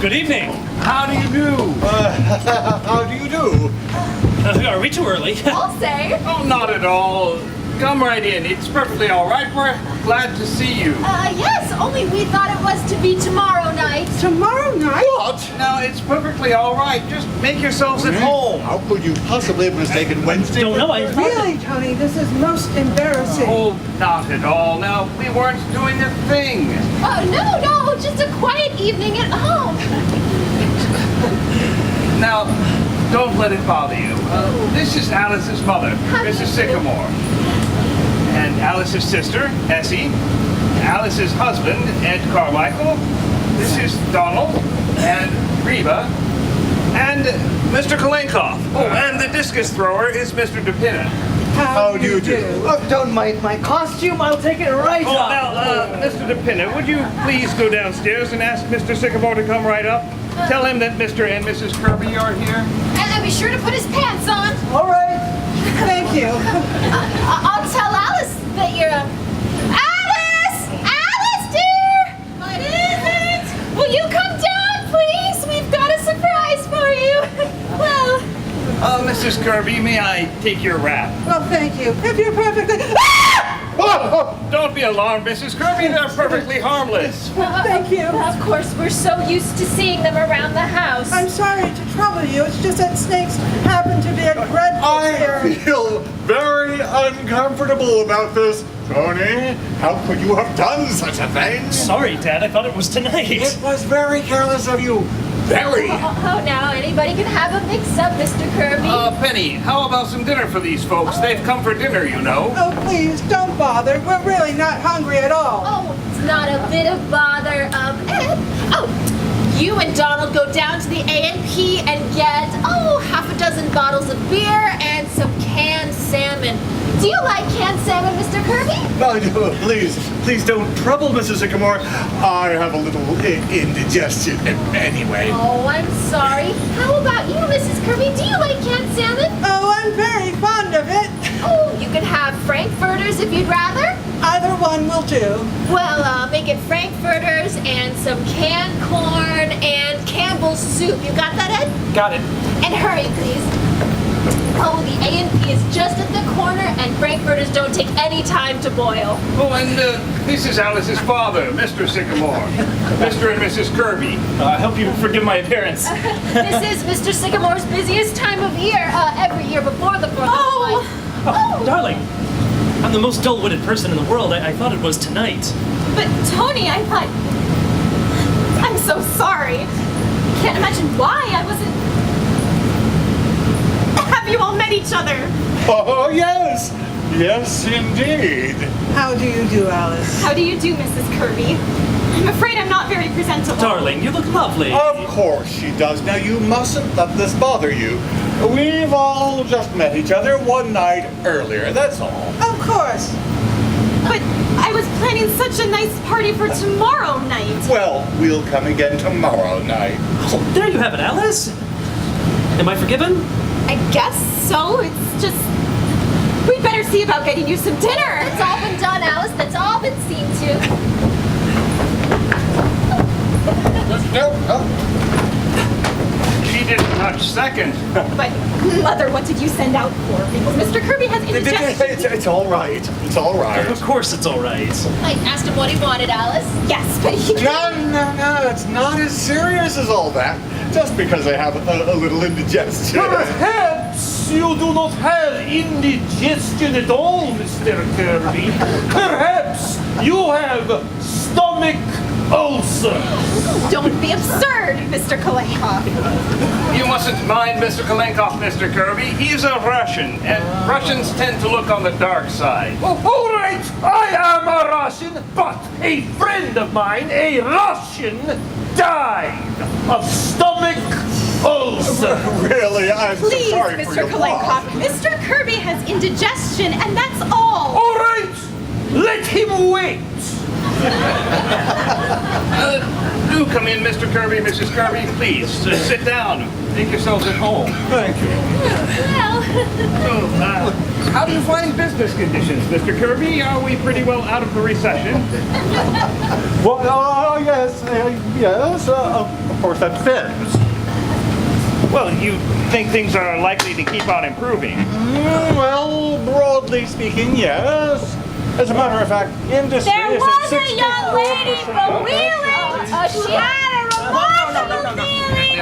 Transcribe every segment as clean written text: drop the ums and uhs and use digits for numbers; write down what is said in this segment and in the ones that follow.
Good evening. How do you do? How do you do? Are we too early? I'll say. Oh, not at all. Come right in. It's perfectly all right. We're glad to see you. Yes, only we thought it was to be tomorrow night. Tomorrow night? What? No, it's perfectly all right. Just make yourselves at home. How could you possibly have mistaken Wednesday? Don't know. I thought Really, Tony, this is most embarrassing. Oh, not at all. Now, we weren't doing a thing. No, just a quiet evening at home. Now, don't let it bother you. This is Alice's mother, Mrs. Sycamore. And Alice's sister, Essie. Alice's husband, Ed Carmichael. This is Donald and Reba. And Mr. Kalenkoff. Oh, and the discus thrower is Mr. DePinna. How do you do? Don't mind my costume. I'll take it right Oh, off. now, Mr. DePinna, would you please go downstairs and ask Mr. Sycamore to come right up? Tell him that Mr. and Mrs. Kirby are here. And be sure to put his pants on. All right. Thank you. I'll tell Alice that you're Alice! Alice, dear! What is it? Will you come down, please? We've got a surprise for you. Well... Mrs. Kirby, may I take your wrap? Well, thank you. If you're perfectly... Don't be alarmed, Mrs. Kirby. They're perfectly harmless. Thank you. Of course, we're so used to seeing them around the house. I'm sorry to trouble you. It's just that snakes happen to be a dreadful I scary. feel very uncomfortable about this. Tony, how could you have done such a thing? Sorry, Dad. I thought it was tonight. It was very careless of you. Very. Oh, now anybody can have a mix-up, Mr. Kirby. Penny, how about some dinner for these folks? They've come for dinner, you know. Oh, please, don't bother. We're really not hungry at all. Oh, it's not a bit of bother. You and Donald go down to the A&P and get, half a dozen bottles of beer and some canned salmon. Do you like canned salmon, Mr. Kirby? Please don't trouble Mrs. Sycamore. I have a little indigestion anyway. Oh, I'm sorry. How about you, Mrs. Kirby? Do you like canned salmon? Oh, I'm very fond of it. Oh, you can have frankfurters if you'd rather. Either one will do. Well, make it frankfurters and some canned corn and Campbell's soup. You got that, Ed? Got it. And hurry, please. Oh, the A&P is just at the corner, and frankfurters don't take any time to boil. Oh, and this is Alice's father, Mr. Sycamore. Mr. and Mrs. Kirby. I hope you forgive my appearance. This is Mr. Sycamore's busiest time of year, every year before the 4th of July. Oh, darling. I'm the most dull-witted person in the world. I thought it was tonight. But Tony, I thought... I'm so sorry. Can't imagine why I wasn't... Have you all met each other? Oh, yes. Yes, indeed. How do you do, Alice? How do you do, Mrs. Kirby? I'm afraid I'm not very presentable. Darling, you look lovely. Of course she does. Now, you mustn't let this bother you. We've all just met each other one night earlier, that's all. Of course. But I was planning such a nice party for tomorrow night. Well, we'll come again tomorrow night. Oh, there you have it, Alice. Am I forgiven? I guess so. It's just... We'd better see about getting you some dinner. It's all been done, Alice. That's all been seen to. She didn't touch second. But, Mother, what did you send out for? Because Mr. Kirby has indigestion. It's all right. It's all right. Of course it's all right. I asked him what he wanted, Alice. Yes, but he... No, it's not as serious as all that. Just because I have a little indigestion. Perhaps you do not have indigestion at all, Mr. Kirby. Perhaps you have stomach ulcer. Don't be absurd, Mr. Kalenkoff. You mustn't mind Mr. Kalenkoff, Mr. Kirby. He's a Russian, and Russians tend to look on the dark side. Oh, all right, I am a Russian, but a friend of mine, a Russian, died of stomach ulcer. Really, I'm so Please, sorry for Mr. your Kalenkoff. loss. Mr. Kirby has indigestion, and that's all. All right, let him wait. Do come in, Mr. Kirby, Mrs. Kirby. Please, sit down. Make yourselves at home. Thank you. Well, So, how are you finding business conditions, Mr. Kirby? Are we pretty well out of the recession? Well, yes, yes, of course that depends. Well, you think things are likely to keep on improving? Well, broadly speaking, yes. As a matter of fact, industry there is was at a young lady bewailing. She had a remarkable feeling.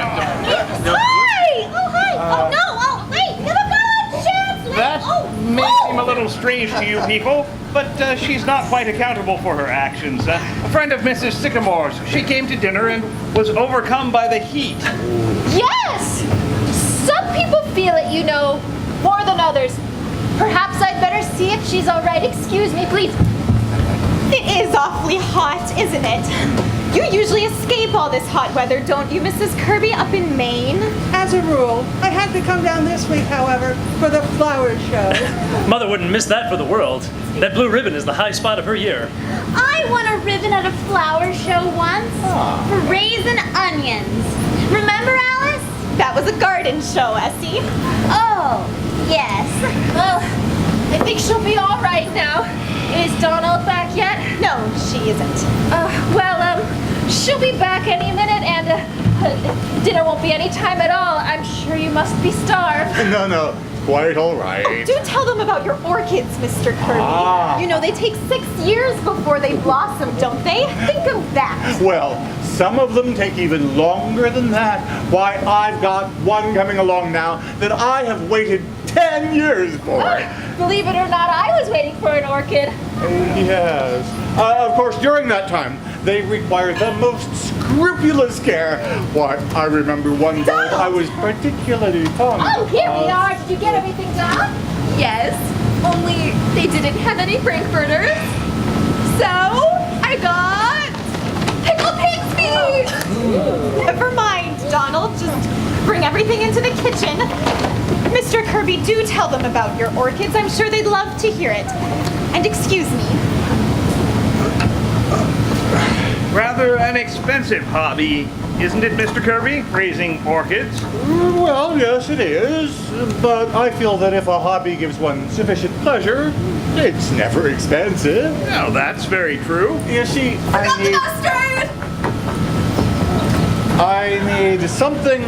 Hi! Oh, hi! Oh, no! Oh, wait! Never got a chance! Wait. That Oh, may oh. seem a little strange to you people, but she's not quite accountable for her actions. A friend of Mrs. Sycamore's, she came to dinner and was overcome by the heat. Yes! Some people feel it, you know, more than others. Perhaps I'd better see if she's all right. Excuse me, please. It is awfully hot, isn't it? You usually escape all this hot weather, don't you, Mrs. Kirby, up in Maine? As a rule, I had to come down this week, however, for the flower show. Mother wouldn't miss that for the world. That blue ribbon is the high spot of her year. I won a ribbon at a flower show once for raising onions. Remember, Alice? That was a garden show, Essie. Oh, yes. Well, I think she'll be all right now. Is Donald back yet? No, she isn't. She'll be back any minute, and dinner won't be any time at all. I'm sure you must be starved. No, quite all right. Do tell them about your orchids, Mr. Kirby. You know, they take 6 years before they blossom, don't they? Think of that. Well, some of them take even longer than that. Why, I've got one coming along now that I have waited 10 years for. Believe it or not, I was waiting for an orchid. Yes. Of course, during that time, they require the most scrupulous care. Why, I remember one bulb I was particularly fond of. Oh, here we are. Did you get everything done? Yes, only they didn't have any frankfurters. So, I got pickled pig's feet. Never mind, Donald. Just bring everything into the kitchen. Mr. Kirby, do tell them about your orchids. I'm sure they'd love to hear it. And excuse me. Rather an expensive hobby, isn't it, Mr. Kirby? Raising orchids? Well, yes, it is. But I feel that if a hobby gives one sufficient pleasure, it's never expensive. Well, that's very true. You see, Mustard! I need something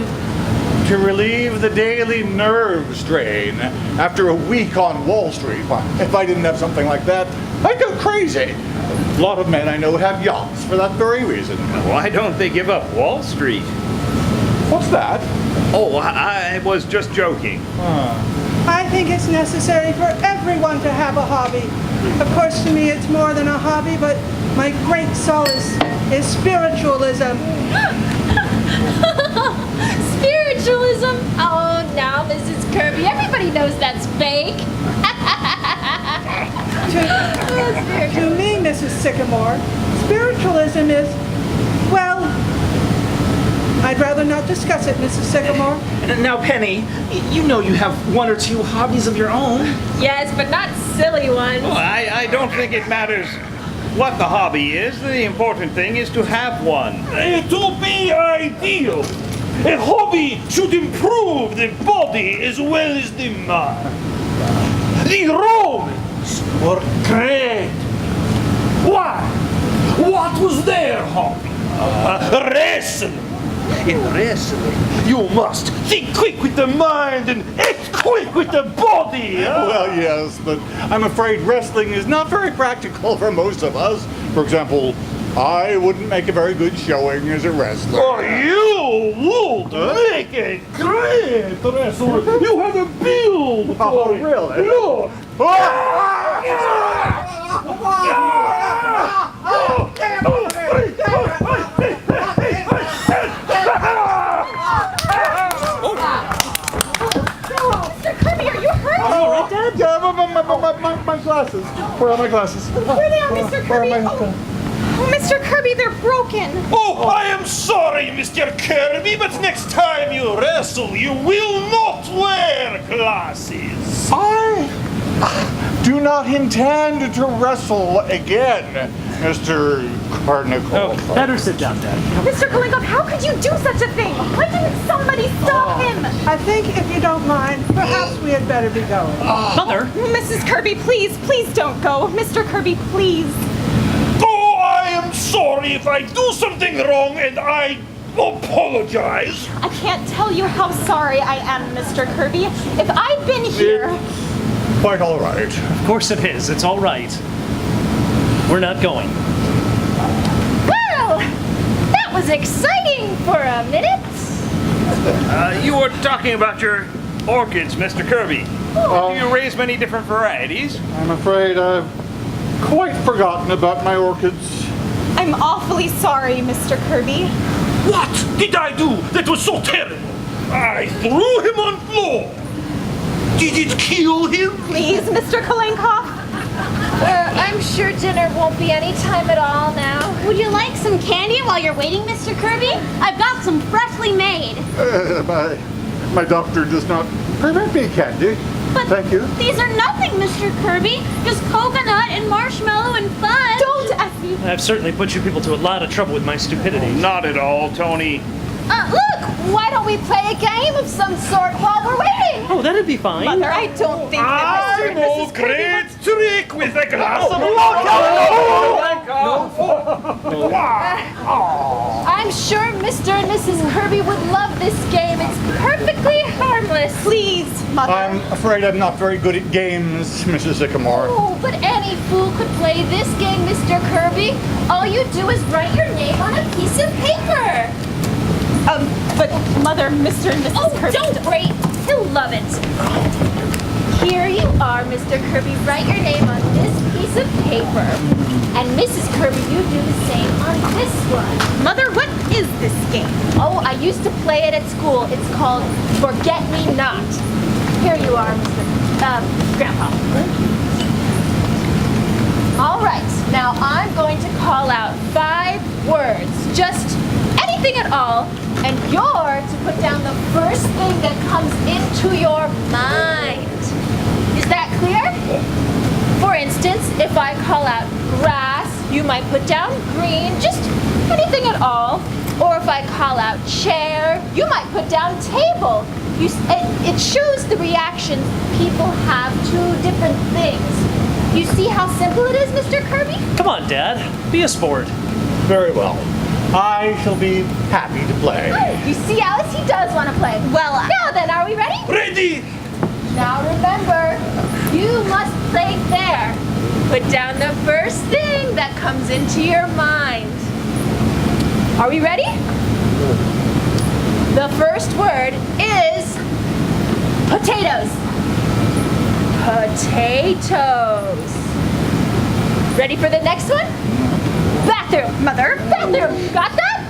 to relieve the daily nerve strain after a week on Wall Street. If I didn't have something like that, I'd go crazy. A lot of men I know have yachts for that very reason. Why don't they give up Wall Street? What's that? Oh, I was just joking. I think it's necessary for everyone to have a hobby. Of course, to me, it's more than a hobby, but my great solace is spiritualism. Spiritualism? Oh, now, Mrs. Kirby, everybody knows that's fake. To me, Mrs. Sycamore, spiritualism is, well, I'd rather not discuss it, Mrs. Sycamore. Now, Penny, you know you have one or two hobbies of your own. Yes, but not silly ones. Well, I don't think it matters what the hobby is. The important thing is to have one. To be ideal, a hobby should improve the body as well as the mind. The Romans were great. Why? What was their hobby? Wrestling. In wrestling, you must think quick with the mind and act quick with the body. Well, yes, but I'm afraid wrestling is not very practical for most of us. For example, I wouldn't make a very good showing as a wrestler. Oh, you would make a great wrestler. You have a build. Oh, really? Look. Mr. Kirby, are you hurt? All right, Dad? Yeah, my glasses. Where are my glasses? Here they are, Mr. Kirby. Oh, Mr. Kirby, they're broken. Oh, I am sorry, Mr. Kirby, but next time you wrestle, you will not wear glasses. I do not intend to wrestle again, Mr. Pardon a call. Oh, better sit down, Dad. Mr. Kalinkov, how could you do such a thing? Why didn't somebody stop him? I think if you don't mind, perhaps we had better be going. Mother, Mrs. Kirby, please, please don't go. Mr. Kirby, please. Oh, I am sorry if I do something wrong, and I apologize. I can't tell you how sorry I am, Mr. Kirby. If I'd been here... Quite all right. of course it is. It's all right. We're not going. Well, that was exciting for a minute. You were talking about your orchids, Mr. Kirby. Do you raise many different varieties? I'm afraid I've quite forgotten about my orchids. I'm awfully sorry, Mr. Kirby. What did I do that was so terrible? I threw him on floor. Did it kill him? Please, Mr. Kalinkov. I'm sure dinner won't be any time at all now. Would you like some candy while you're waiting, Mr. Kirby? I've got some freshly made. My doctor does not permit me candy. But Thank you. these are nothing, Mr. Kirby. Just coconut and marshmallow and fun. Don't, Effie. I've certainly put you people to a lot of trouble with my stupidity. Not at all, Tony. Look, why don't we play a game of some sort while we're waiting? Oh, that'd be fine. Mother, I don't think that Mr. I and know Mrs. a Kirby great trick with a glass of I'm sure Mr. and Mrs. Kirby would love this game. It's perfectly harmless. Please, Mother. I'm afraid I'm not very good at games, Mrs. Sycamore. Oh, but any fool could play this game, Mr. Kirby. All you do is write your name on a piece of paper. But Mother, Mr. and Mrs. Oh, Kirby... don't wait. He'll love it. Here you are, Mr. Kirby. Write your name on this piece of paper. And Mrs. Kirby, you do the same on this one. Mother, what is this game? Oh, I used to play it at school. It's called Forget Me Not. Here you are, Grandpa. All right, now I'm going to call out 5 words, just anything at all, and you're to put down the first thing that comes into your mind. Is that clear? For instance, if I call out grass, you might put down green, just anything at all. Or if I call out chair, you might put down table. It shows the reactions people have to different things. You see how simple it is, Mr. Kirby? Come on, Dad. Be a sport. Very well. I shall be happy to play. You see, Alice, he does want to play. Well, Now then, are we ready? Ready? Now remember, you must play fair. Put down the first thing that comes into your mind. Are we ready? The first word is potatoes. Potatoes. Ready for the next one? Bathroom. Mother, bathroom. Got that?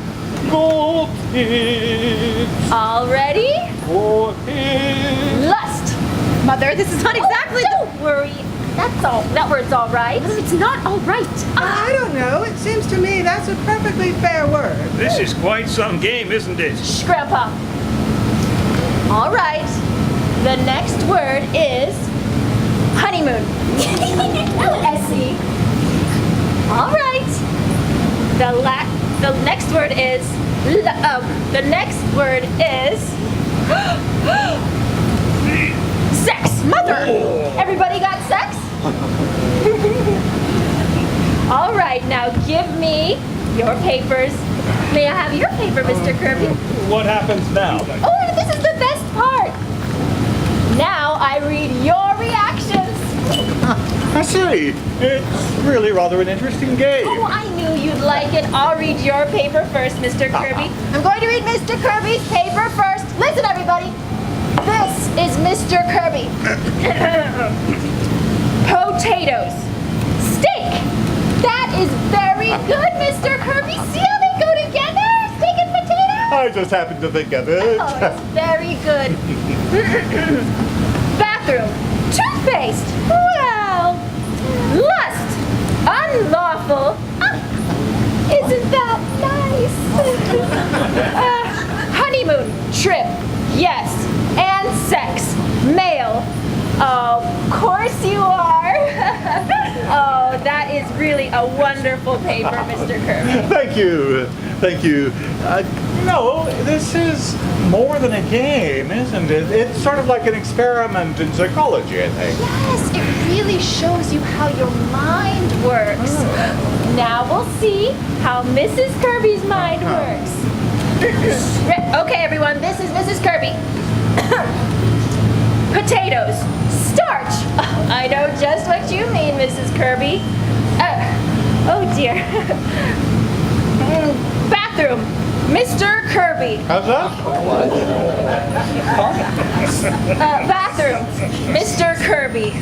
Go kids. All ready? Go kids. Lust. Mother, this is not exactly. Don't worry. That's all. That word's all right. It's not all right. I don't know. It seems to me that's a perfectly fair word. This is quite some game, isn't it? Shh, Grandpa. All right. The next word is honeymoon. Essie. All right. The next word is sex. Mother. Everybody got sex? All right. Now give me your papers. May I have your paper, Mr. Kirby? What happens now? Oh, this is the best part. Now I read your reactions. I see. It's really rather an interesting game. Oh, I knew you'd like it. I'll read your paper first, Mr. Kirby. I'm going to read Mr. Kirby's paper first. Listen, everybody. This is Mr. Kirby. Potatoes. Steak. That is very good, Mr. Kirby. See how they go together? Steak and potato? I just happened to think of it. Oh, it's very good. Bathroom. Toothpaste. Well. Lust. Unlawful. Isn't that nice? Honeymoon. Trip. Yes. And sex. Male. Of course you are. Oh, that is really a wonderful wonderful paper, Mr. Kirby. Thank you. Thank you. No, this is more than a game, isn't it? It's sort of like an experiment in psychology, I think. Yes, it really shows you how your mind works. Now we'll see how Mrs. Kirby's mind works. Okay, everyone, this is Mrs. Kirby. Potatoes, starch. I know just what you mean, Mrs. Kirby. Oh dear. Bathroom, Mr. Kirby. How's that? Bathroom, Mr. Kirby.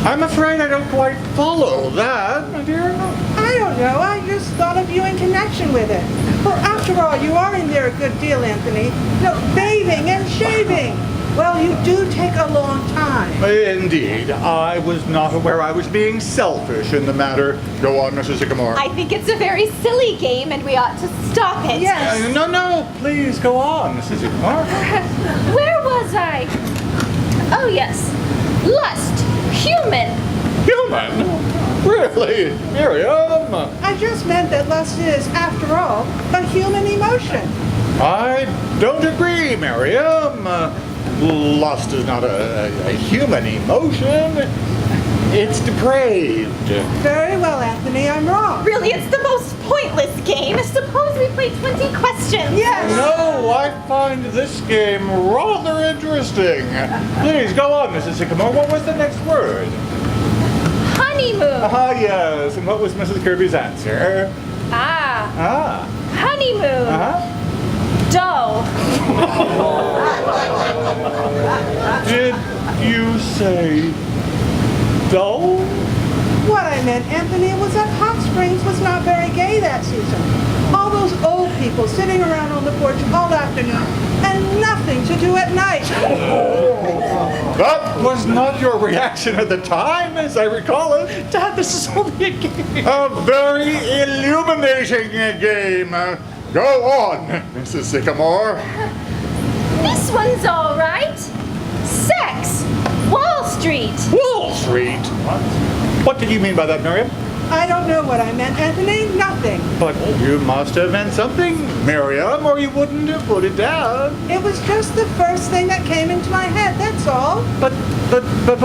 I'm afraid I don't quite follow that, my dear. I don't know. I just thought of you in connection with it. Well, after all, you are in there a good deal, Anthony. No, bathing and shaving. Well, you do take a long time. Indeed. I was not aware I was being selfish in the matter. Go on, Mrs. Sycamore. I think it's a very silly game and we ought to stop it. Yes. No, please go on, Mrs. Sycamore. Where was I? Oh, yes. Lust. Human. Human? Really? Miriam? I just meant that lust is, after all, a human emotion. I don't agree, Miriam. Lust is not a human emotion. It's depraved. Very well, Anthony, I'm wrong. Really, it's the most pointless game. Suppose we play 20 questions. Yes. No, I find this game rather interesting. Please, go on, Mrs. Sycamore. What was the next word? Honeymoon. Ah, yes. And what was Mrs. Kirby's answer? Ah. Ah. Honeymoon. Uh-huh. Dough. Did you say dull? What I meant, Anthony, was that Hot Springs was not very gay that season. All those old people sitting around on the porch all afternoon and nothing to do at night. That was not your reaction at the time, as I recall it. Dad, this is only a game. A very illuminating game. Go on, Mrs. Sycamore. This one's all right. Sex. Wall Street. Wall Street? What did you mean by that, Miriam? I don't know what I meant, Anthony. Nothing. But you must have meant something, Miriam, or you wouldn't have put it down. It was just the first thing that came into my head, that's all. But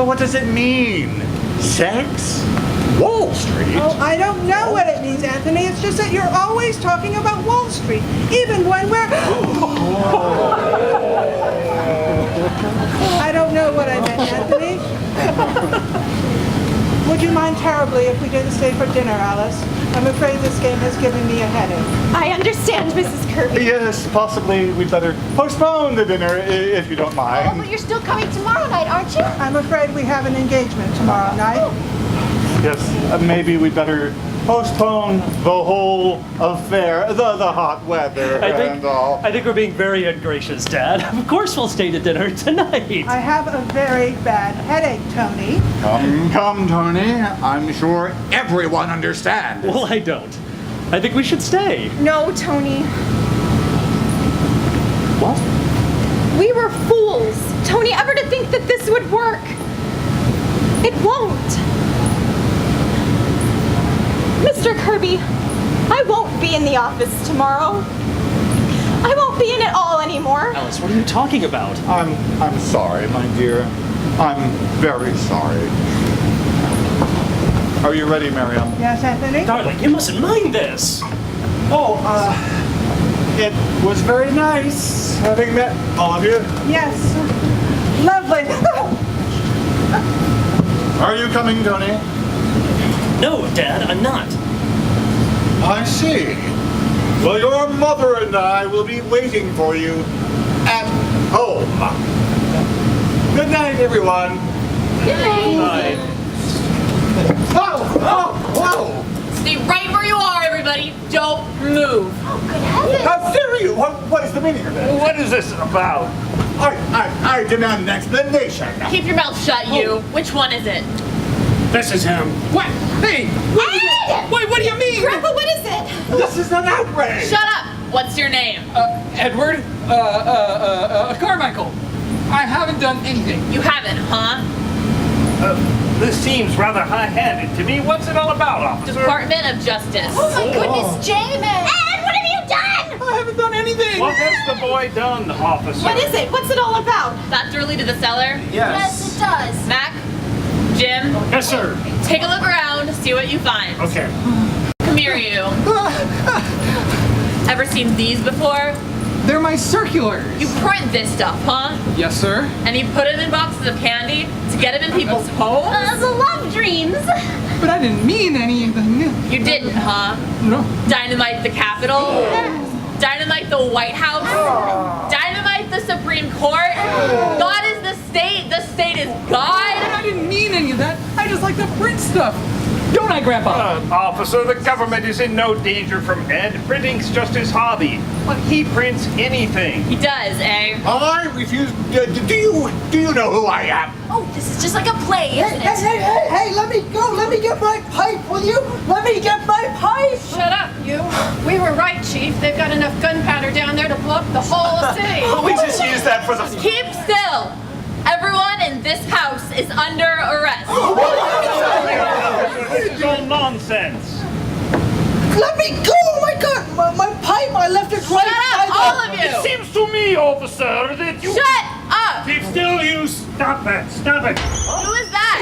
what does it mean? Sex? Wall Street? Oh, I don't know what it means, Anthony. It's just that you're always talking about Wall Street, even when we're... I don't know what I meant, Anthony. Would you mind terribly if we didn't stay for dinner, Alice? I'm afraid this game has given me a headache. I understand, Mrs. Kirby. Yes, possibly we'd better postpone the dinner if you don't Oh, mind. but you're still coming tomorrow night, aren't you? I'm afraid we have an engagement tomorrow night. Yes, maybe we'd better postpone the whole affair, the hot weather and all. I think we're being very ungracious, Dad. Of course we'll stay to dinner tonight. I have a very bad headache, Tony. Come, Tony. I'm sure everyone understands. Well, I don't. I think we should stay. No, Tony. What? We were fools. Tony, ever to think that this would work. It won't. Mr. Kirby, I won't be in the office tomorrow. I won't be in it all anymore. Alice, what are you talking about? I'm sorry, my dear. I'm very sorry. Are you ready, Miriam? Yes, Anthony? Darling, you mustn't mind this. Oh, it was very nice having met all of you. Yes. Lovely. Are you coming, Tony? No, Dad, I'm not. I see. Well, your mother and I will be waiting for you at home. Good night, everyone. Bye. Whoa! Stay right where you are, everybody. Don't move. How dare you? What is the meaning of this? What is this about? I demand an explanation. Keep your mouth shut, you. Which one is it? This is him. What? Hey! Wait, what do you mean? Grandpa, what is it? This is an outrage. Shut up. What's your name? Edward, Carmichael. I haven't done anything. You haven't, huh? This seems rather high-handed to me. What's it all about, officer? Department of Justice. Oh my goodness, Jamin! And what have you done? I haven't done anything. What has the boy done, officer? What is it? What's it all about? That door lead to the cellar. Yes, it does. Mac, Jim, Yes, sir. take a look around, see what you find. Okay. Come here, you. Ever seen these before? They're my circulars. You print this stuff, huh? Yes, sir. And you put them in boxes of candy to get them in people's homes? The love dreams. But I didn't mean anything. You didn't, huh? No. Dynamite the Capitol? Dynamite the White House? Dynamite the Supreme Court? God is the state is God? I didn't mean any of that. I just like to print stuff. Don't I, Grandpa? Officer, the government is in no danger from Ed. Printing's just his hobby. But he prints anything. He does, eh? I refuse. Do you know who I am? Oh, this is just like a play, isn't it? Hey, let me go. Let me get my pipe, will you? Let me get my pipe. Shut up, you. We were right, Chief. They've got enough gunpowder down there to blow up the whole city. We just use that for the... Keep still! Everyone in this house is under arrest. This is all nonsense. Let me go. Oh my God, my pipe. I left it right. Shut up, all of It you! seemes to me, officer, that you... Shut up! Keep still, you... Stop it. Stop it. Who is that?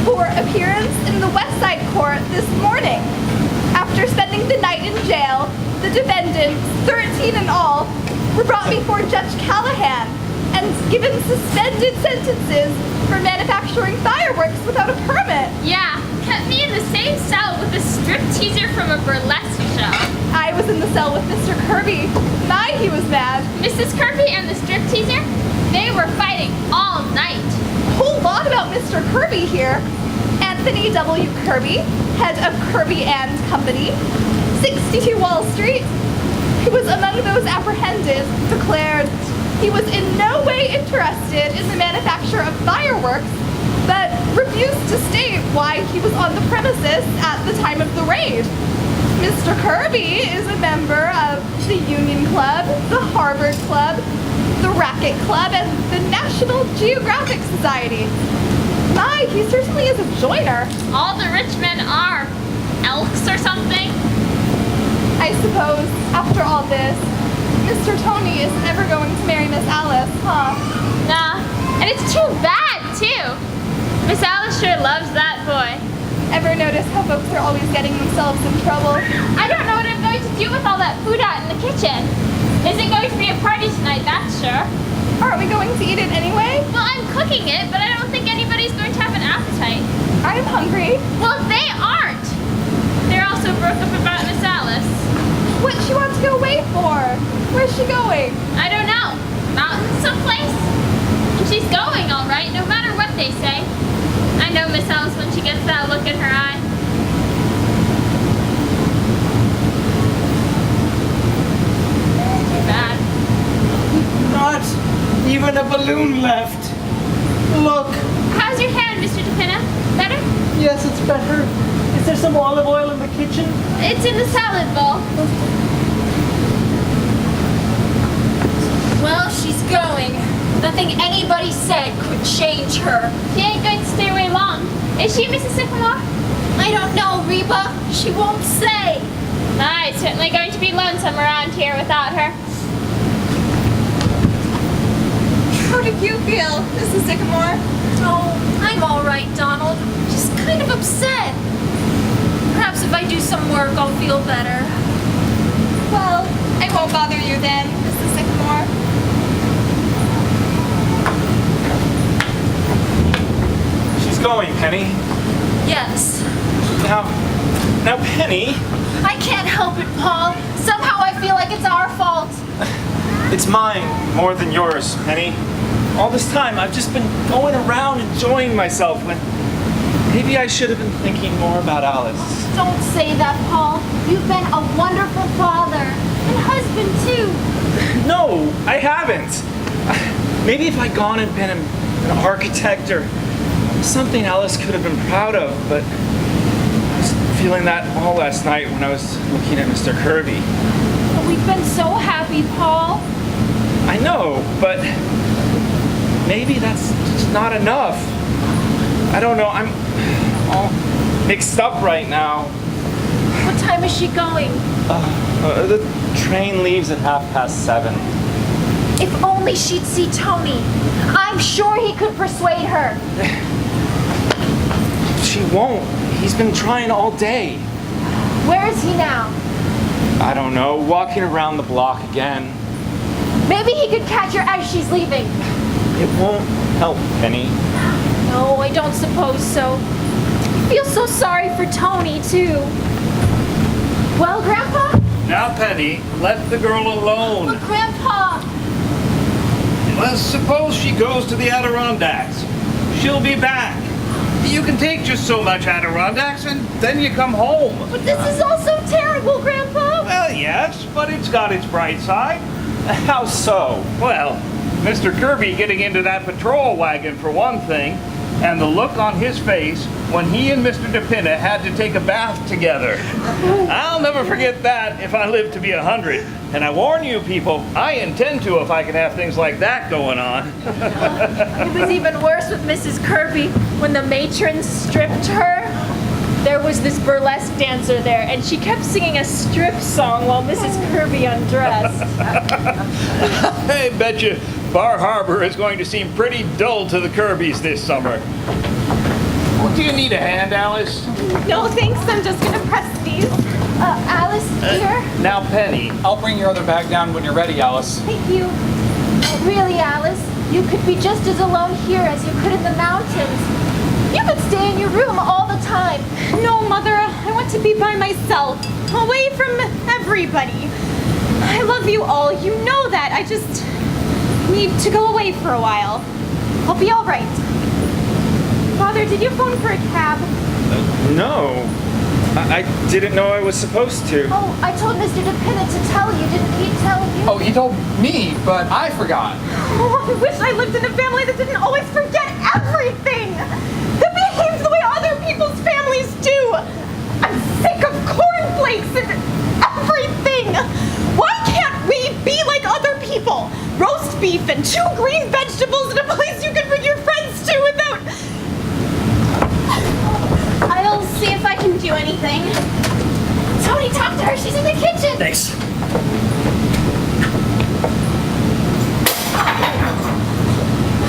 For appearance in the West Side Court this morning. After spending the night in jail, the defendants, 13 in all, were brought before Judge Callahan and given suspended sentences for manufacturing fireworks without a permit. Yeah, kept me in the same cell with a stripteaser from a burlesque show. I was in the cell with Mr. Kirby. My, he was mad. Mrs. Kirby and the stripteaser, they were fighting all night. Whole lot about Mr. Kirby here. Anthony W. Kirby, head of Kirby and Company, 62 Wall Street, who was among those apprehended, declared he was in no way interested in the manufacture of fireworks, but refused to state why he was on the premises at the time of the raid. Mr. Kirby is a member of the Union Club, the Harvard Club, the Racket Club, and the National Geographic Society. My, he certainly is a joiner. All the rich men are elks or something. I suppose, after all this, Mr. Tony isn't ever going to marry Miss Alice, huh? Nah, and it's too bad, too. Miss Alice sure loves that boy. Ever notice how folks are always getting themselves in trouble? I don't know what I'm going to do with all that food out in the kitchen. Isn't going to be a party tonight, that's sure. Aren't we going to eat it anyway? Well, I'm cooking it, but I don't think anybody's going to have an appetite. I'm hungry. Well, they aren't. They're also broke up about Miss Alice. What'd she want to go away for? Where's she going? I don't know. Mountains someplace? And she's going all right, no matter what they say. I know Miss Alice when she gets that look in her eye. Too bad. Not even a balloon left. Look. How's your hand, Mr. DePina? Better? Yes, it's better. Is there some olive oil in the kitchen? It's in the salad bowl. Well, she's going. Nothing anybody said could change her. She ain't going to stay away long. Is she, Mrs. Sycamore? I don't know, Reba. She won't say. It's certainly going to be lonesome around here without her. How do you feel, Mrs. Sycamore? Oh, I'm all right, Donald. Just kind of upset. Perhaps if I do some work, I'll feel better. Well, I won't bother you then, Mrs. Sycamore. She's going, Penny. Yes. Now, Penny, I can't help it, Paul. Somehow I feel like it's our fault. it's mine more than yours, Penny. All this time, I've just been going around enjoying myself when maybe I should have been thinking more about Alice. Don't say that, Paul. You've been a wonderful father and husband, too. No, I haven't. Maybe if I'd gone and been an architect or something Alice could have been proud of, but I was feeling that all last night when I was looking at Mr. Kirby. But we've been so happy, Paul. I know, but maybe that's just not enough. I don't know, I'm all mixed up right now. What time is she going? The train leaves at 7:30. If only she'd see Tony. I'm sure he could persuade her. She won't. He's been trying all day. Where is he now? I don't know, walking around the block again. Maybe he could catch her as she's leaving. It won't help, Penny. No, I don't suppose so. I feel so sorry for Tony, too. Well, Grandpa? Now, Penny, let the girl alone. But Grandpa! Well, suppose she goes to the Adirondacks. She'll be back. You can take just so much Adirondacks and then you come home. But this is all so terrible, Grandpa! Well, yes, but it's got its bright side. How so? Well, Mr. Kirby getting into that patrol wagon for one thing, and the look on his face when he and Mr. DePinna had to take a bath together. I'll never forget that if I live to be 100. And I warn you people, I intend to if I can have things like that going on. It was even worse with Mrs. Kirby when the matron stripped her. There was this burlesque dancer there, and she kept singing a strip song while Mrs. Kirby undressed. I bet you Bar Harbor is going to seem pretty dull to the Kirbys this summer. Well, do you need a hand, Alice? No thanks, I'm just gonna press these. Alice, dear? Now, Penny. I'll bring your other bag down when you're ready, Alice. Thank you. Really, Alice, you could be just as alone here as you could in the mountains. You could stay in your room all the time. No, Mother, I want to be by myself, away from everybody. I love you all, you know that. I just need to go away for a while. I'll be all right. Father, did you phone for a cab? No. I didn't know I was supposed to. Oh, I told Mr. DePinna to tell you. Didn't he tell you? Oh, he told me, but I forgot. Oh, I wish I lived in a family that didn't always forget everything. That behaves the way other people's families do. I'm sick of cornflakes and everything. Why can't we be like other people? Roast beef and 2 green vegetables and a place you can bring your friends to without... I'll see if I can do anything. Tony, talk to her. She's in the kitchen. Thanks.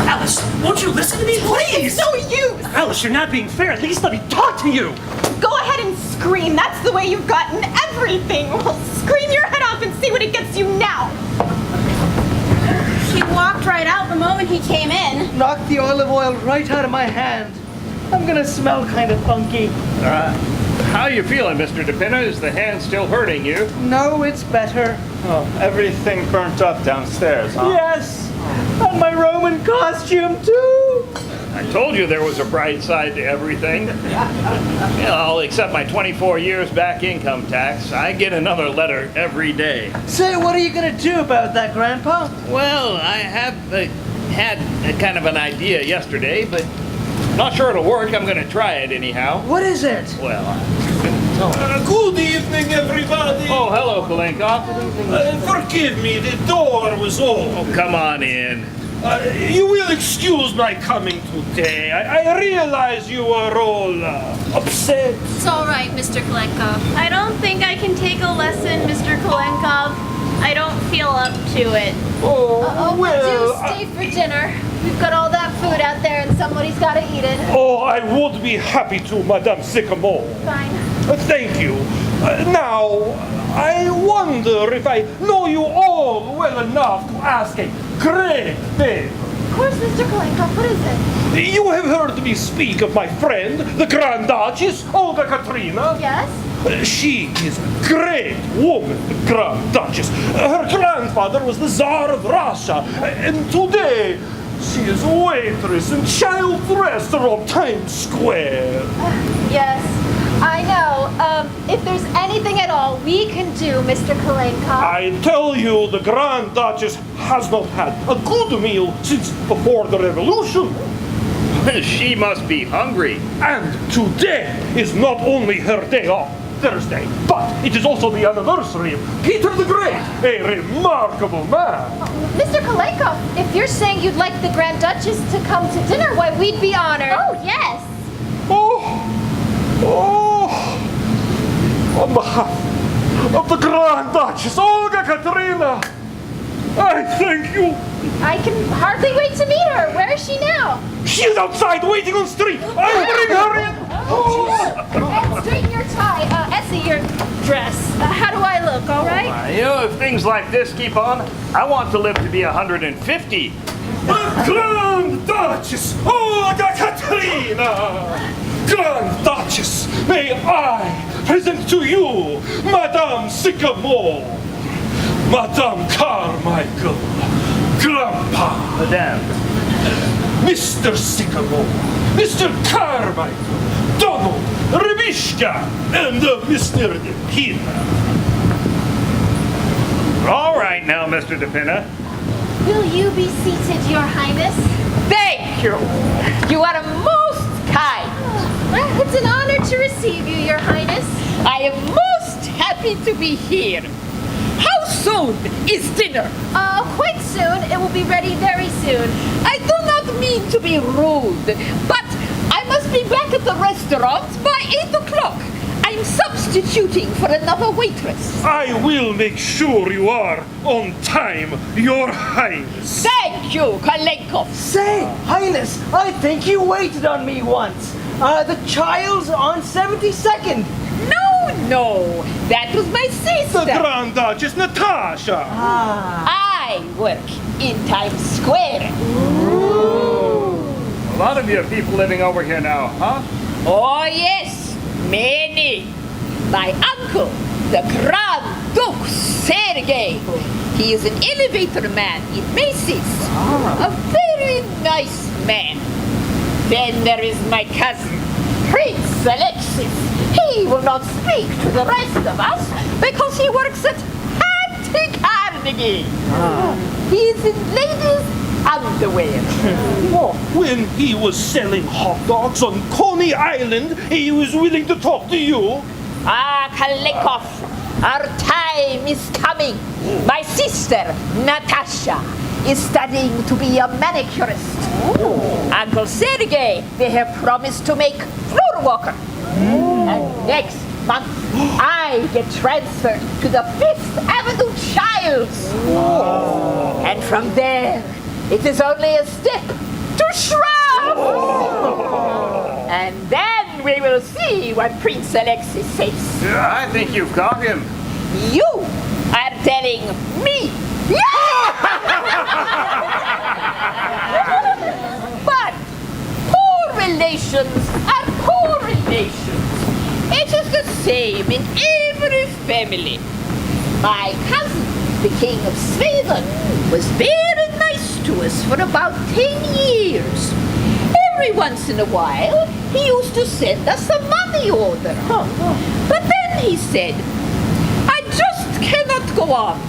Alice, won't you listen to me, please? It's no use. Alice, you're not being fair. At least let me talk to you. Go ahead and scream. That's the way you've gotten everything. Well, scream your head off and see what it gets you now. She walked right out the moment he came in. Knocked the olive oil right out of my hand. I'm gonna smell kind of funky. How you feeling, Mr. DePinna? Is the hand still hurting you? No, it's better. Oh, everything burnt up downstairs, huh? Yes, and my Roman costume too. I told you there was a bright side to everything. Well, except my 24 years back income tax. I get another letter every day. Say, what are you gonna do about that, Grandpa? Well, I have had a kind of an idea yesterday, but not sure it'll work. I'm going to try it anyhow. What is it? Well, Good evening, everybody. oh, hello, Kalenkov. Forgive me, the door was open. Oh, come on in. You will excuse my coming today. I realize you are all upset. It's all right, Mr. Kalenkov. I don't think I can take a lesson, Mr. Kalenkov. I don't feel up to it. Oh, well. Do stay for dinner. We've got all that food out there and somebody's got to eat it. Oh, I would be happy to, Madame Sycamore. Fine. Thank you. Now, I wonder if I know you all well enough to ask a great favor. Of course, Mr. Kalenkov. What is it? You have heard me speak of my friend, the Grand Duchess, Olga Katrina. Yes? She is a great woman, the Grand Duchess. Her grandfather was the Tsar of Russia, and today she is a waitress and child dresser on Times Square. Yes, I know. If there's anything at all we can do, Mr. Kalenka. I tell you, the Grand Duchess has not had a good meal since before the revolution. She must be hungry. And today is not only her day off, Thursday, but it is also the anniversary of Peter the Great, a remarkable man. Mr. Kalenka, if you're saying you'd like the Grand Duchess to come to dinner, why, we'd be honored. Oh, yes. On behalf of the Grand Duchess, Olga Katerina, I thank you. I can hardly wait to meet her. Where is she now? She is outside waiting on street. I'll bring her in. And straighten your tie. Essie, your dress. How do I look, all right? You know, if things like this keep on, I want to live to be 150. The Grand Duchess, Olga Katerina! Grand Duchess, may I present to you Madame Sycamore, Madame Carmichael, Grandpa, Madame. Mr. Sycamore, Mr. Carmichael, Donald, Rebishka, and Mr. DePina. All right now, Mr. DePina. Will you be seated, Your Highness? Thank you. You are most kind. Well, it's an honor to receive you, Your Highness. I am most happy to be here. How soon is dinner? Quite soon. It will be ready very soon. I do not mean to be rude, but I must be back at the restaurant by 8 o'clock. I'm substituting for another waitress. I will make sure you are on time, Your Highness. Thank you, Kalenkov. Say, Highness, I think you waited on me once. The child's on 72nd. No, that was my sister. The Grand Duchess Natasha. I work in Times Square. A lot of you people living over here now, huh? Oh yes, many. My uncle, the Grand Duke Sergei. He is an elevator man in Macy's. A very nice man. Then there is my cousin, Prince Alexis. He will not speak to the rest of us because he works at Carnegie. He is in ladies' underwear. When he was selling hot dogs on Coney Island, he was willing to talk to you. Kalekov, our time is coming. My sister, Natasha, is studying to be a manicurist. Uncle Sergei, they have promised to make floor walker. And next month, I get transferred to the 5th Avenue Childs. And from there, it is only a step to Shrub. And then we will see what Prince Alexis says. Yeah, I think you've got him. You are telling me. But poor relations are poor relations. It is the same in every family. My cousin, the King of Sweden, was very nice to us for about 10 years. Every once in a while, he used to send us a money order. But then he said, I just cannot go on.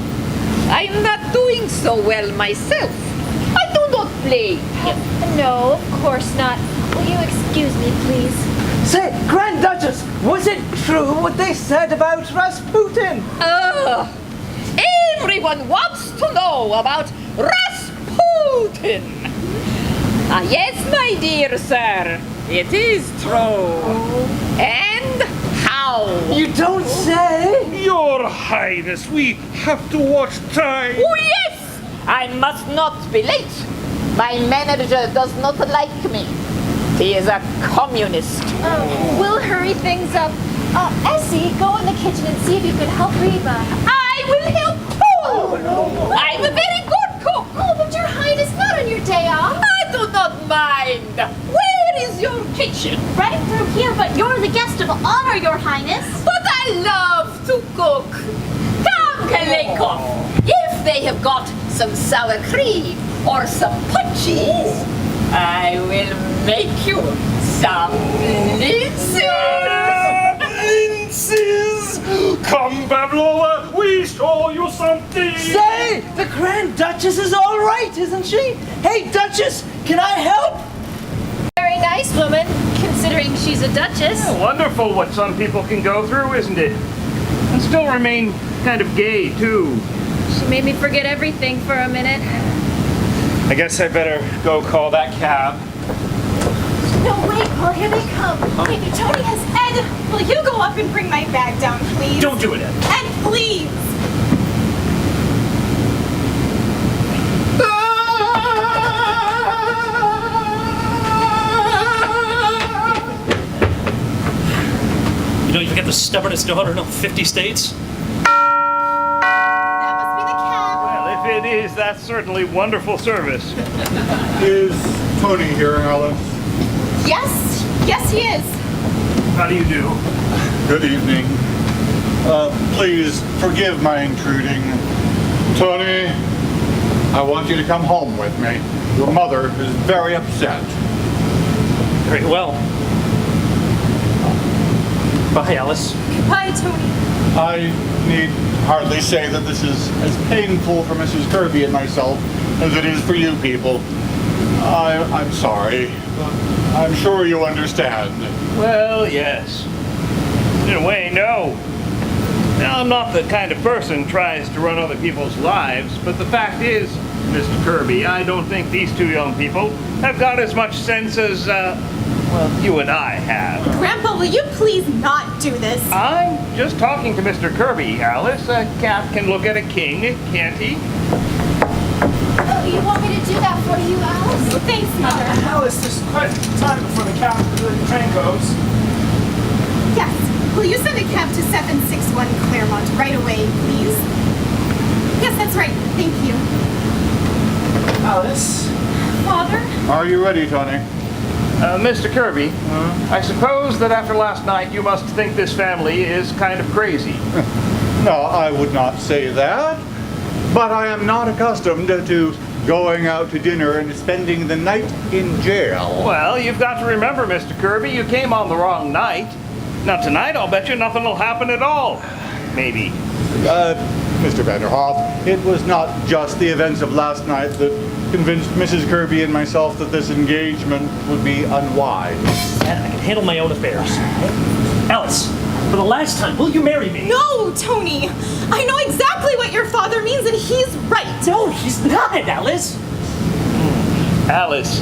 I'm not doing so well myself. I do not blame him. No, of course not. Will you excuse me, please? Say, Grand Duchess, was it true what they said about Rasputin? Everyone wants to know about Rasputin. Yes, my dear sir, it is true. And how? You don't say? Your Highness, we have to watch time. Oh, yes! I must not be late. My manager does not like me. He is a communist. We'll hurry things up. Essie, go in the kitchen and see if you can help Reva. I will help too! I'm a very good cook. Oh, but Your Highness, not on your day off. I do not mind. Where is your kitchen? Right through here, but you're the guest of honor, Your Highness. But I got some sour cream or some punchies, I will make you some blintzes. Blintzes! Come, Pavlova, we show you something. Say, the Grand Duchess is all right, isn't she? Hey, Duchess, can I help? Very nice woman, considering she's a duchess. Wonderful what some people can go through, isn't it? And still remain kind of gay, too. She made me forget everything for a minute. I guess I better go call that cab. No, wait, Paul, here they come. Maybe Tony has Ed. Will you go up and bring my bag down, please? Don't do it, Ed. Ed, please. You don't even get the stubbornest daughter in all 50 states? That must be the cab. Well, if it is, that's certainly wonderful service. Is Tony here, Alice? Yes, yes, he is. How do you do? Good evening. Please forgive my intruding. Tony, I want you to come home with me. Your mother is very upset. Very well. Bye, Alice. Goodbye, Tony. I need hardly say that this is as painful for Mrs. Kirby and myself as it is for you people. I'm sorry, but I'm sure you understand. Well, yes. In a way, no. Now, I'm not the kind of person who tries to run other people's lives, but the fact is, Mr. Kirby, I don't think these two young people have got as much sense as, well, you and I have. Grandpa, will you please not do this? I'm just talking to Mr. Kirby, Alice. A cat can look at a king, can't he? Oh, you want me to do that for you, Alice? Thanks, Mother. Alice, there's quite time before the train goes. Yes. Will you send a cab to 761 Claremont right away, please? Yes, that's right. Thank you. Alice? Father? Are you ready, Tony? Mr. Kirby, I suppose that after last night you must think this family is kind of crazy. No, I would not say that. But I am not accustomed to going out to dinner and spending the night in jail. Well, you've got to remember, Mr. Kirby, you came on the wrong night. Now tonight, I'll bet you nothing will happen at all. Maybe. Mr. Vanderhoff, it was not just the events of last night that convinced Mrs. Kirby and myself that this engagement would be unwise. Ed, I can handle my own affairs. Alice, for the last time, will you marry me? No, Tony. I know exactly what your father means, and he's right. No, he's not, Alice. Alice,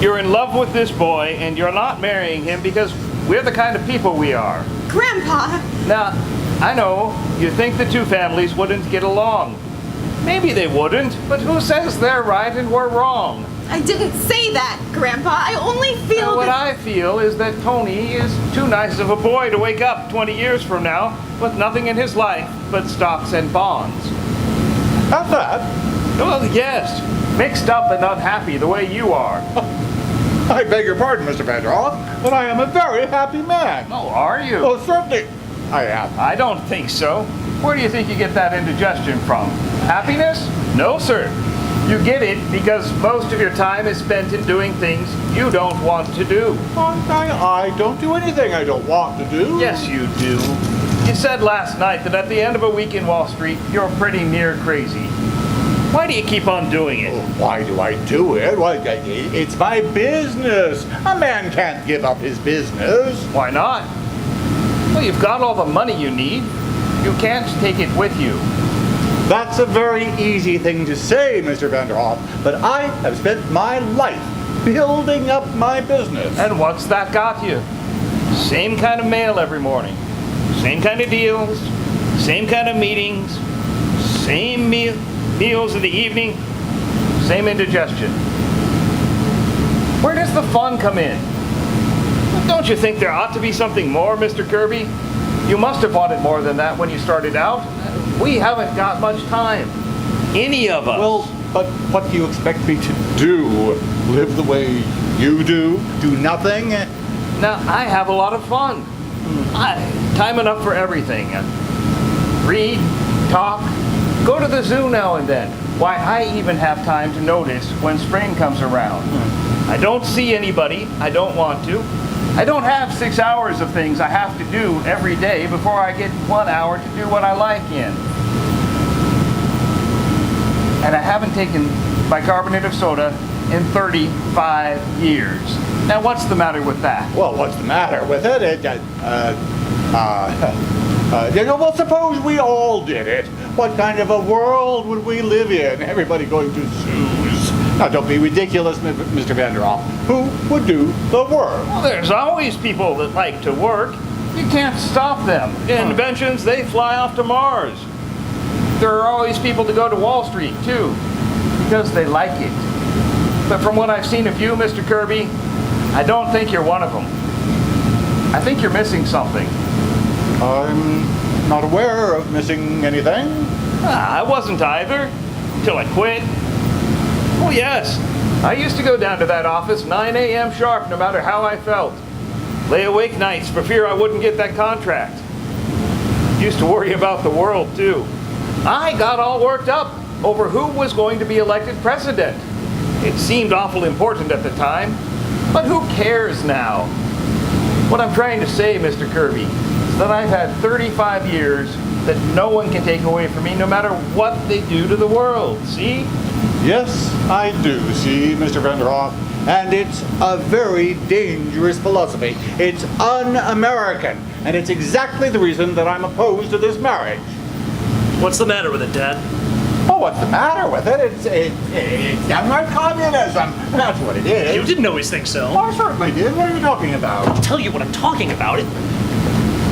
you're in love with this boy, and you're not marrying him because we're the kind of people we are. Grandpa. Now, I know you think the two families wouldn't get along. Maybe they wouldn't, but who says they're right and we're wrong? I didn't say that, Grandpa. I only feel What that... I feel is that Tony is too nice of a boy to wake up 20 years from now with nothing in his life but stocks and bonds. Not that. Well, yes. Mixed up and unhappy the way you are. I beg your pardon, Mr. Vanderhoff, but I am a very happy man. Oh, are you? Oh, certainly I am. I don't think so. Where do you think you get that indigestion from? Happiness? No, sir. You get it because most of your time is spent in doing things you don't want to do. I don't do anything I don't want to do. Yes, you do. You said last night that at the end of a week in Wall Street, you're pretty near crazy. Why do you keep on doing it? Why do I do it? Why, it's my business. A man can't give up his business. Why not? Well, you've got all the money you need. You can't take it with you. That's a very easy thing to say, Mr. Vanderhoff, but I have spent my life building up my business. And what's that got you? Same kind of mail every morning. Same kind of deals. Same kind of meetings. Same meals in the evening. Same indigestion. Where does the fun come in? Don't you think there ought to be something more, Mr. Kirby? You must have wanted more than that when you started out. We haven't got much time. Any of us. Well, but what do you expect me to do? Live the way you do? Do nothing? Now, I have a lot of fun. Time enough for everything. Read, talk, Go to the zoo now and then. Why, I even have time to notice when spring comes around. I don't see anybody. I don't want to. I don't have 6 hours of things I have to do every day before I get 1 hour to do what I like in. And I haven't taken bicarbonate of soda in 35 years. Now, what's the matter with that? Well, what's the matter with it? Well, suppose we all did it. What kind of a world would we live in? Everybody going to zoos. Now, don't be ridiculous, Mr. Vanderhoff. Who would do the work? Well, there's always people that like to work. You can't stop them. Inventions, they fly off to Mars. There are always people to go to Wall Street, too, because they like it. But from what I've seen of you, Mr. Kirby, I don't think you're one of them. I think you're missing something. I'm not aware of missing anything. I wasn't either, till I quit. Oh yes, I used to go down to that office 9 a.m. sharp no matter how I felt. Lay awake nights for fear I wouldn't get that contract. Used to worry about the world too. I got all worked up over who was going to be elected president. It seemed awful important at the time, but who cares now? What I'm trying to say, Mr. Kirby, is that I've had 35 years that no one can take away from me no matter what they do to the world, see? Yes, I do see, Mr. Vanderhoff, and it's a very dangerous philosophy. It's un-American, and it's exactly the reason that I'm opposed to this marriage. What's the matter with it, Dad? Oh, what's the matter with it? It's downright communism. That's what it is. You didn't always think so. Oh, I certainly did. What are you talking about? I'll tell you what I'm talking about.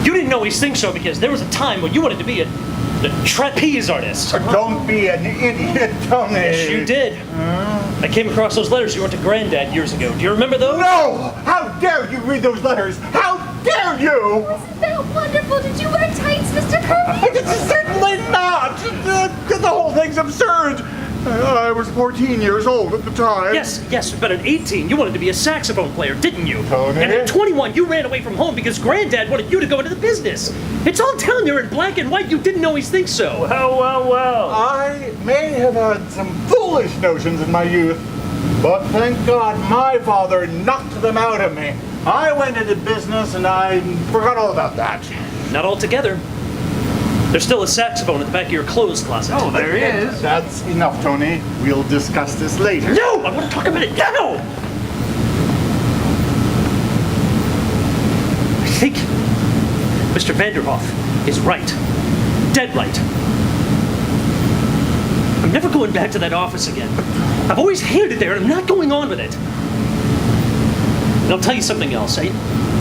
You didn't always think so because there was a time when you wanted to be a trapeze artist. Don't be an idiot, Tony. Yes, you did. I came across those letters you wrote to Granddad years ago. Do you remember those? No! How dare you read those letters? How dare you! Wasn't that wonderful? Did you wear tights, Mr. Kirby? Certainly not! The whole thing's absurd. I was 14 years old at the time. Yes, but at 18, you wanted to be a saxophone player, didn't you? Tony? And at 21, you ran away from home because Granddad wanted you to go into the business. It's all down there in black and white. You didn't always think so. Well. I may have had some foolish notions in my youth, but thank God my father knocked them out of me. I went into business and I forgot all about that. Not altogether. There's still a saxophone at the back of your clothes closet. Oh, there is. That's enough, Tony. We'll discuss this later. No! I want to talk about it now! I think Mr. Vanderhoff is right. Dead right. I'm never going back to that office again. I've always hated it there, and I'm not going on with it. And I'll tell you something else. I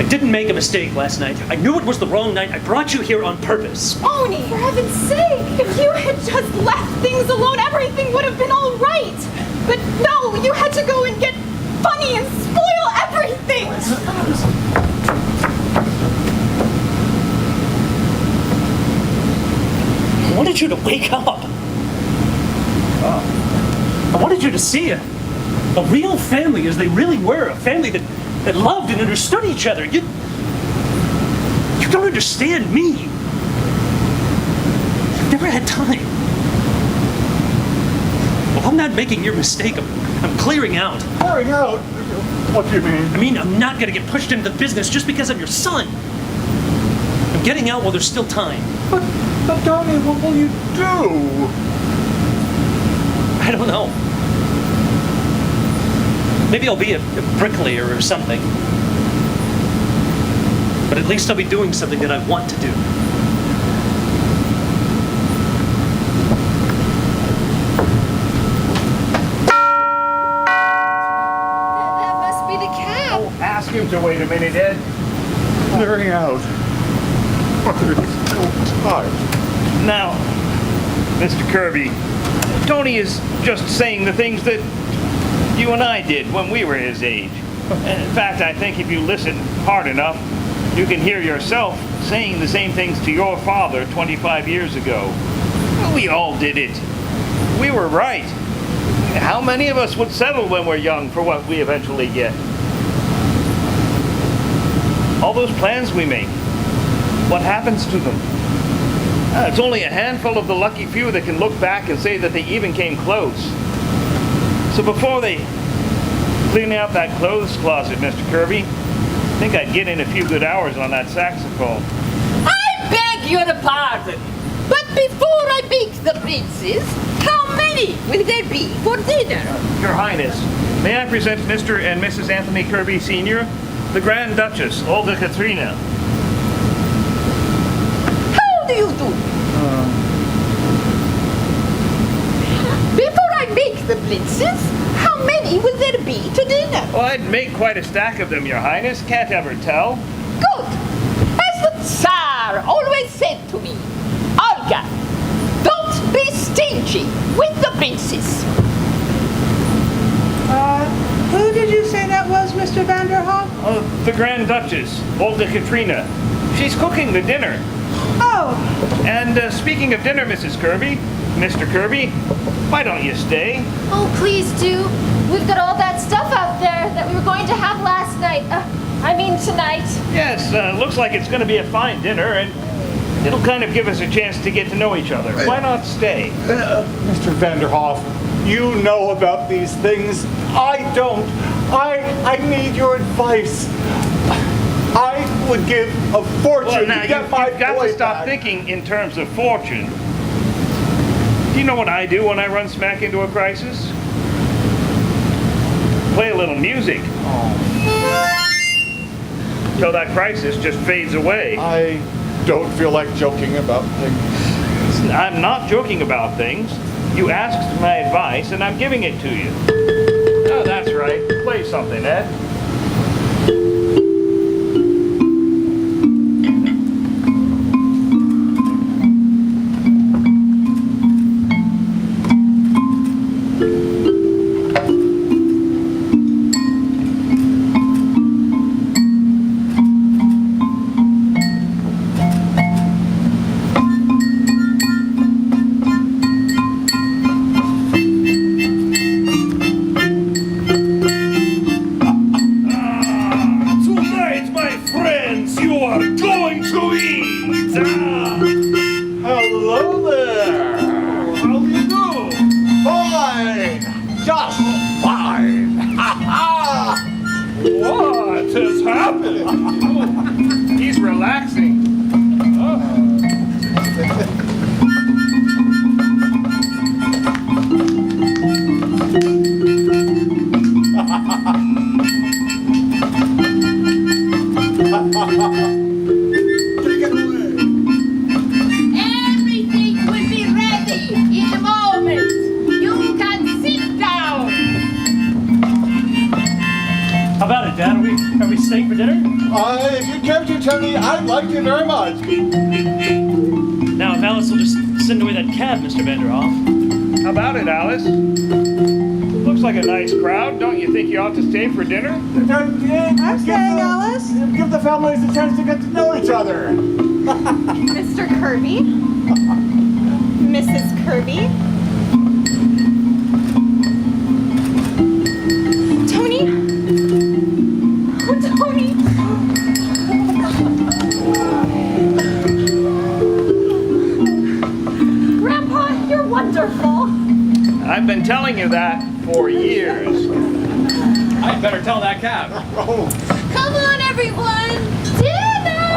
didn't make a mistake last night. I knew it was the wrong night. I brought you here on purpose. Oni, for heaven's sake, if you had just left things alone, everything would have been all right. But no, you had to go and get funny and spoil everything. I wanted you to wake up. I wanted you to see a real family as they really were, a family that loved and understood each other. You don't understand me. You've never had time. Well, I'm not making your mistake. I'm clearing out. Clearing out? What do you mean? I mean, I'm not going to get pushed into the business just because I'm your son. I'm getting out while there's still time. But Tony, what will you do? I don't know. Maybe I'll be a bricklayer or something. But at least I'll be doing something that I want to do. That must be the cat. Oh, ask him to wait a minute, Ed. Clearing out. I'm so tired. Now, Mr. Kirby, Tony is just saying the things that you and I did when we were his age. In fact, I think if you listen hard enough, you can hear yourself saying the same things to your father 25 years ago. Well, we all did it. We were right. How many of us would settle when we're young for what we eventually get? All those plans we make, what happens to them? It's only a handful of the lucky few that can look back and say that they even came close. So before they clean out that clothes closet, Mr. Kirby, I think I'd get in a few good hours on that saxophone. I beg your pardon, but before I pick the princes, how many will there be for dinner? Your Highness, may I present Mr. and Mrs. Anthony Kirby Sr., the Grand Duchess, Olga Katrina. How do you do? Before I make the princes, how many will there be to dinner? Well, I'd make quite a stack of them, Your Highness. Can't ever tell. Good. As the Tsar always said to me, Olga, don't be stingy with the princes. Who did you say that was, Mr. Vanderhoff? The Grand Duchess, Olga Katrina. She's cooking the dinner. Oh. And speaking of dinner, Mrs. Kirby, Mr. Kirby, why don't you stay? Oh, please do. We've got all that stuff out there that we were going to have last night. I mean tonight. Yes, looks like it's going to be a fine dinner, and it'll kind of give us a chance to get to know each other. Why not stay? Mr. Vanderhoff, you know about these things. I don't. I need your advice. I would give a fortune Well, now to get you've my got boy to stop back. thinking in terms of fortune. Do you know what I do when I run smack into a crisis? Play a little music. Till that crisis just fades away. I don't feel like joking about things. I'm not joking about things. You asked my advice, and I'm giving it to you. Oh, that's right. Play something, Ed. If you care to, Tony, I'd like to very much. Now, if Alice will just send away that cab, Mr. Vanderhoff. How about it, Alice? Looks like a nice crowd. Don't you think you ought to stay for dinner? I'm staying, Alice. Give the families a chance to get to know each other. Mr. Kirby? Mrs. Kirby? Tony? Oh, Tony! Grandpa, you're wonderful. I've been telling you that for years. I'd better tell that cab. Come on, everyone! Dinner!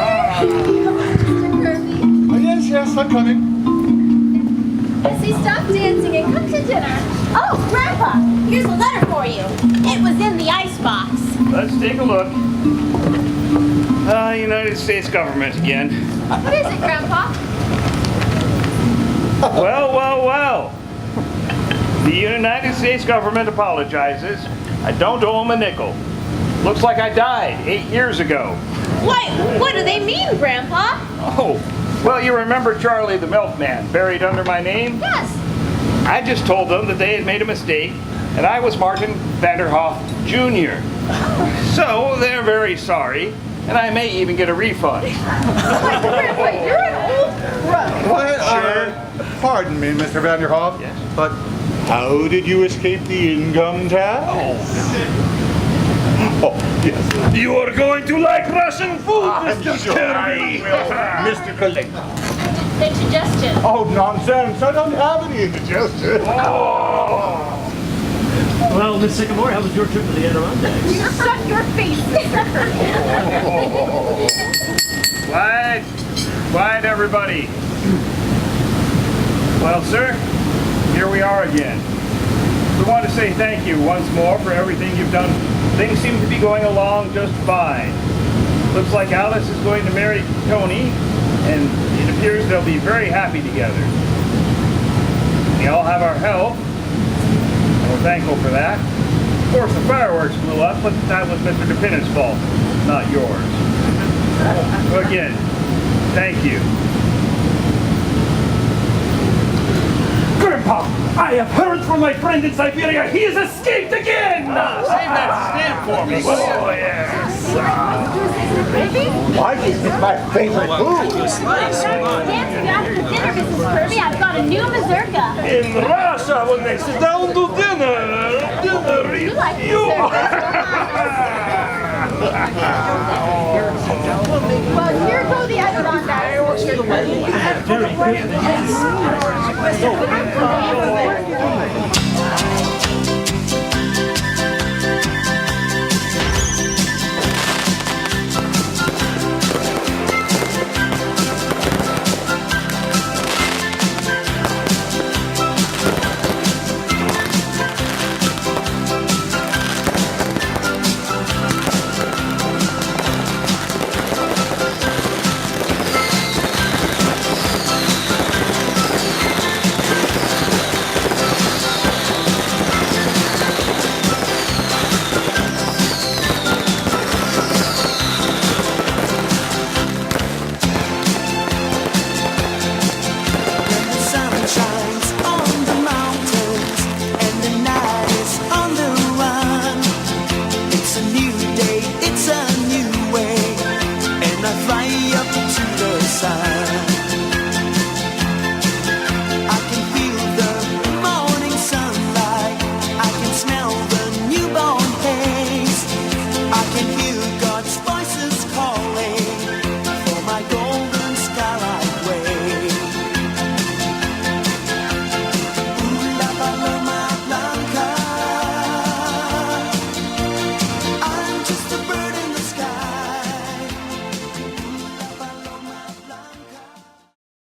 Mr. Kirby. Yes, I'm coming. Bessie, stop dancing and come to dinner. Oh, Grandpa, here's a letter for you. It was in the icebox. Let's take a look. United States government again. What is it, Grandpa? Well. The United States government apologizes. I don't owe them a nickel. Looks like I died 8 years ago. What do they mean, Grandpa? Oh, well, you remember Charlie the milkman buried under my name? Yes. I just told them that they had made a mistake, and I was Martin Vanderhoff Jr. So they're very sorry, and I may even get a refund. Grandpa, you're an old crook. Pardon me, Mr. Vanderhoff. Yes. But how did you escape the income tax? Oh, yes. You are going to like Russian food, Mr. Kirby. Mr. Collector. indigestion. Oh, nonsense. I don't have any indigestion. Well, Miss Sycamore, how was your trip to the Adirondacks? You shut your face, Mr. Kirby. Quiet. Quiet, everybody. Well, sir, here we are again. We want to say thank you once more for everything you've done. Things seem to be going along just fine. Looks like Alice is going to marry Tony, and it appears they'll be very happy together. We all have our help, and we're thankful for that. Of course, the fireworks blew up, but that was Mr. DePinn's fault, not yours. So again, thank you. Grandpa, I have heard from my friend in Siberia. He has escaped again! Save that stamp for me. Oh, yes. Why is this my favorite food? Dancing after dinner, Mrs. Kirby. I've got a new mazurka. In Russia, when they sit down to dinner You like Well, here go the Adirondacks.